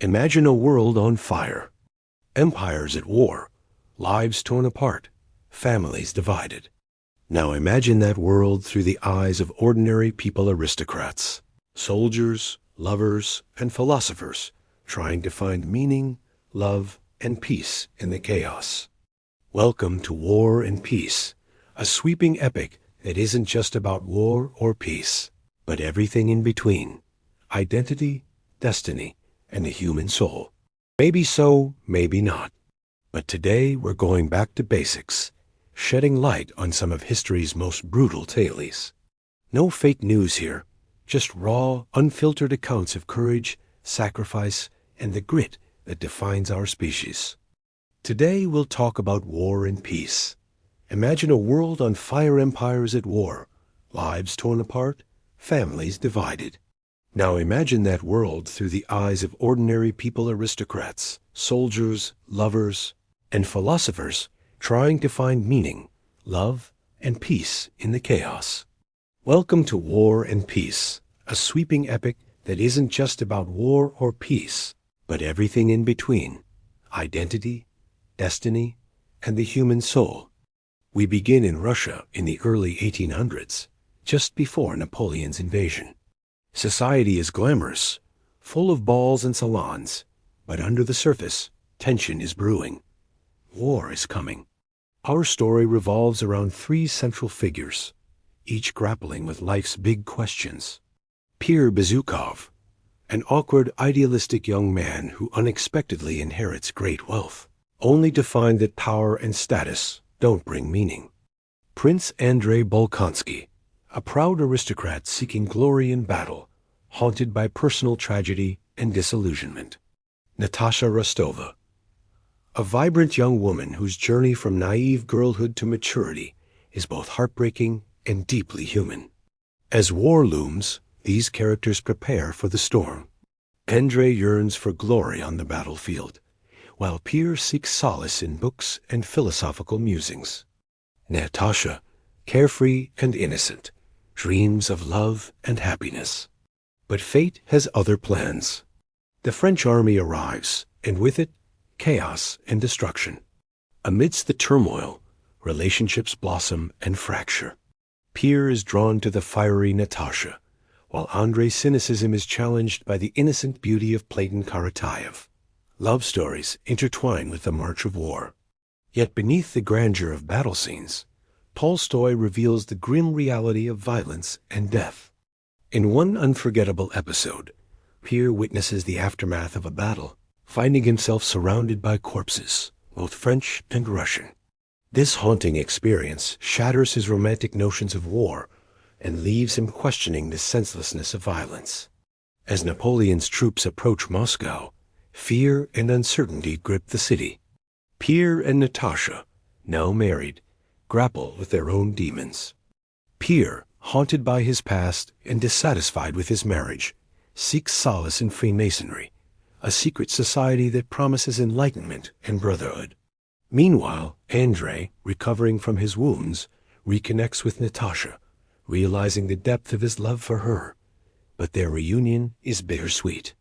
Imagine a world on fire, empires at war, lives torn apart, families divided. Now imagine that world through the eyes of ordinary people, aristocrats, soldiers, lovers, and philosophers, trying to find meaning, love, and peace in the chaos. Welcome to War and Peace, a sweeping epic that isn't just about war or peace, but everything in between: identity, destiny, and the human soul. Maybe so, maybe not. But today we're going back to basics, shedding light on some of history's most brutal tales. No fake news here, just raw, unfiltered accounts of courage, sacrifice, and the grit that defines our species. Today we'll talk about war and peace. Imagine a world on fire, empires at war, lives torn apart, families divided. Now imagine that world through the eyes of ordinary people, aristocrats, soldiers, lovers, and philosophers, trying to find meaning, love, and peace in the chaos. Welcome to War and Peace, a sweeping epic that isn't just about war or peace, but everything in between: identity, destiny, and the human soul. We begin in Russia in the early 1800s, just before Napoleon's invasion. Society is glamorous, full of balls and salons, but under the surface, tension is brewing. War is coming. Our story revolves around three central figures, each grappling with life's big questions. Pierre, an awkward, idealistic young man who unexpectedly inherits great wealth, only to find that power and status don't bring meaning. Prince Andrei, a proud aristocrat seeking glory in battle, haunted by personal tragedy and disillusionment. Natasha, a vibrant young woman whose journey from naive girlhood to maturity is both heartbreaking and deeply human. As war looms, these characters prepare for the storm. Andrei yearns for glory on the battlefield, while Pierre seeks solace in books and philosophical musings. Natasha, carefree and innocent, dreams of love and happiness. But fate has other plans. The French army arrives, and with it, chaos and destruction. Amidst the turmoil, relationships blossom and fracture. Pierre is drawn to the fiery Natasha, while Andrei's cynicism is challenged by the innocent beauty of Platon Karatayev. Love stories intertwine with the march of war. Yet beneath the grandeur of battle scenes, Tolstoy reveals the grim reality of violence and death. In one unforgettable episode, Pierre witnesses the aftermath of a battle, finding himself surrounded by corpses, both French and Russian. This haunting experience shatters his romantic notions of war and leaves him questioning the senselessness of violence. As Napoleon's troops approach Moscow, fear and uncertainty grip the city. Pierre and Natasha, now married, grapple with their own demons. Pierre, haunted by his past and dissatisfied with his marriage, seeks solace in Freemasonry, a secret society that promises enlightenment and brotherhood. Meanwhile, Andrei, recovering from his wounds, reconnects with Natasha, realizing the depth of his love for her. But their reunion is bittersweet.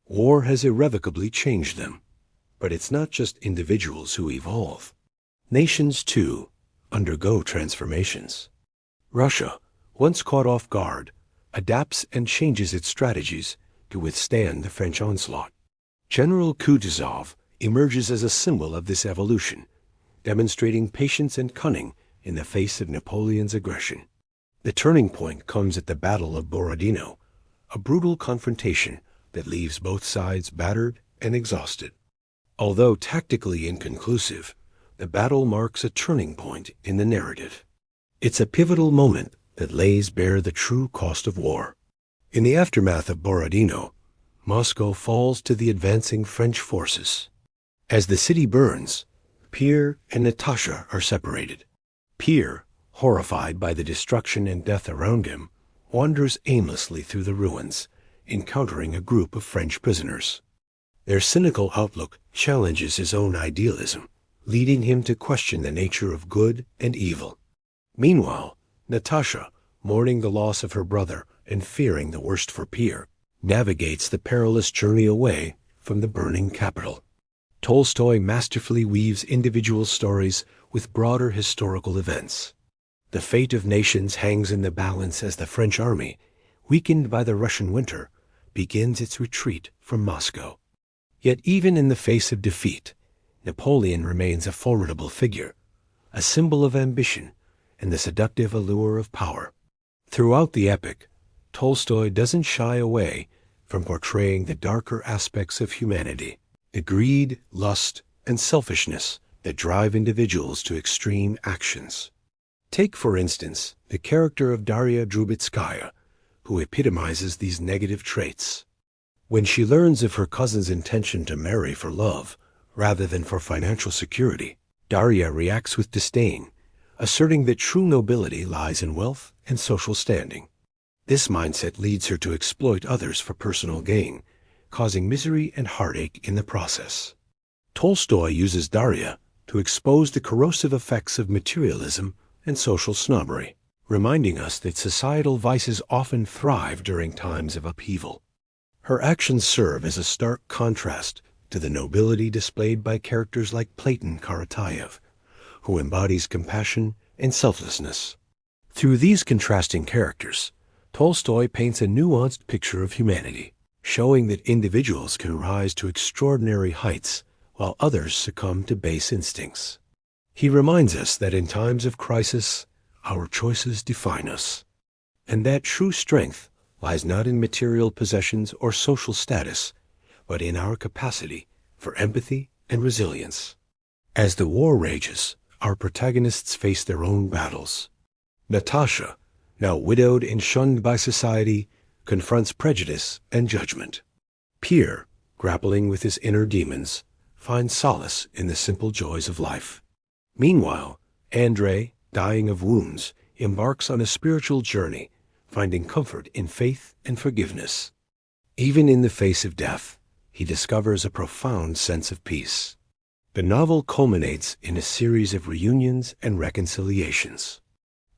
War has irrevocably changed them. But it's not just individuals who evolve. Nations, too, undergo transformations. Russia, once caught off guard, adapts and changes its strategies to withstand the French onslaught. General Kutuzov emerges as a symbol of this evolution, demonstrating patience and cunning in the face of Napoleon's aggression. The turning point comes at the Battle of Borodino, a brutal confrontation that leaves both sides battered and exhausted. Although tactically inconclusive, the battle marks a turning point in the narrative. It's a pivotal moment that lays bare the true cost of war. In the aftermath of Borodino, Moscow falls to the advancing French forces. As the city burns, Pierre and Natasha are separated. Pierre, horrified by the destruction and death around him, wanders aimlessly through the ruins, encountering a group of French prisoners. Their cynical outlook challenges his own idealism, leading him to question the nature of good and evil. Meanwhile, Natasha, mourning the loss of her brother and fearing the worst for Pierre, navigates the perilous journey away from the burning capital. Tolstoy masterfully weaves individual stories with broader historical events. The fate of nations hangs in the balance as the French army, weakened by the Russian winter, begins its retreat from Moscow. Yet even in the face of defeat, Napoleon remains a formidable figure, a symbol of ambition and the seductive allure of power. Throughout the epic, Tolstoy doesn't shy away from portraying the darker aspects of humanity, the greed, lust, and selfishness that drive individuals to extreme actions. Take, for instance, the character of Darya Drubetskaya, who epitomizes these negative traits. When she learns of her cousin's intention to marry for love rather than for financial security, Darya reacts with disdain, asserting that true nobility lies in wealth and social standing. This mindset leads her to exploit others for personal gain, causing misery and heartache in the process. Tolstoy uses Darya to expose the corrosive effects of materialism and social snobbery, reminding us that societal vices often thrive during times of upheaval. Her actions serve as a stark contrast to the nobility displayed by characters like Platon Karatayev, who embodies compassion and selflessness. Through these contrasting characters, Tolstoy paints a nuanced picture of humanity, showing that individuals can rise to extraordinary heights while others succumb to base instincts. He reminds us that in times of crisis, our choices define us, and that true strength lies not in material possessions or social status, but in our capacity for empathy and resilience. As the war rages, our protagonists face their own battles. Natasha, now widowed and shunned by society, confronts prejudice and judgment. Pierre, grappling with his inner demons, finds solace in the simple joys of life. Meanwhile, Andrei, dying of wounds, embarks on a spiritual journey, finding comfort in faith and forgiveness. Even in the face of death, he discovers a profound sense of peace. The novel culminates in a series of reunions and reconciliations.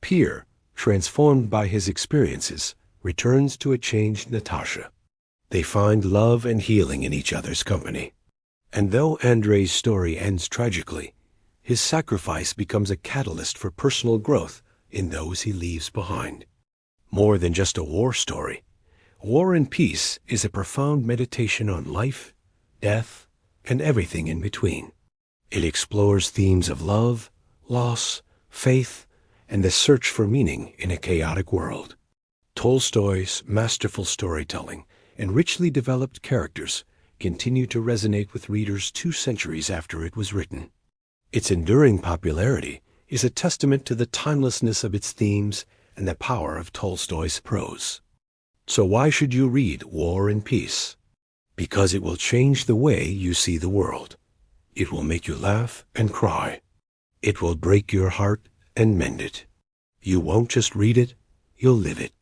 Pierre, transformed by his experiences, returns to a changed Natasha. They find love and healing in each other's company. And though Andrei's story ends tragically, his sacrifice becomes a catalyst for personal growth in those he leaves behind. More than just a war story, War and Peace is a profound meditation on life, death, and everything in between. It explores themes of love, loss, faith, and the search for meaning in a chaotic world. Tolstoy's masterful storytelling and richly developed characters continue to resonate with readers 2 centuries after it was written. Its enduring popularity is a testament to the timelessness of its themes and the power of Tolstoy's prose. So why should you read War and Peace? Because it will change the way you see the world. It will make you laugh and cry. It will break your heart and mend it. You won't just read it, you'll live it.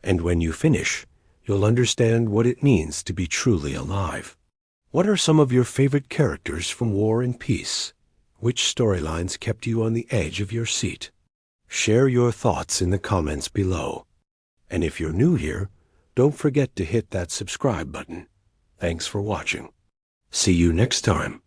And when you finish, you'll understand what it means to be truly alive. What are some of your favorite characters from War and Peace? Which storylines kept you on the edge of your seat? Share your thoughts in the comments below. And if you're new here, don't forget to hit that subscribe button. Thanks for watching. See you next time.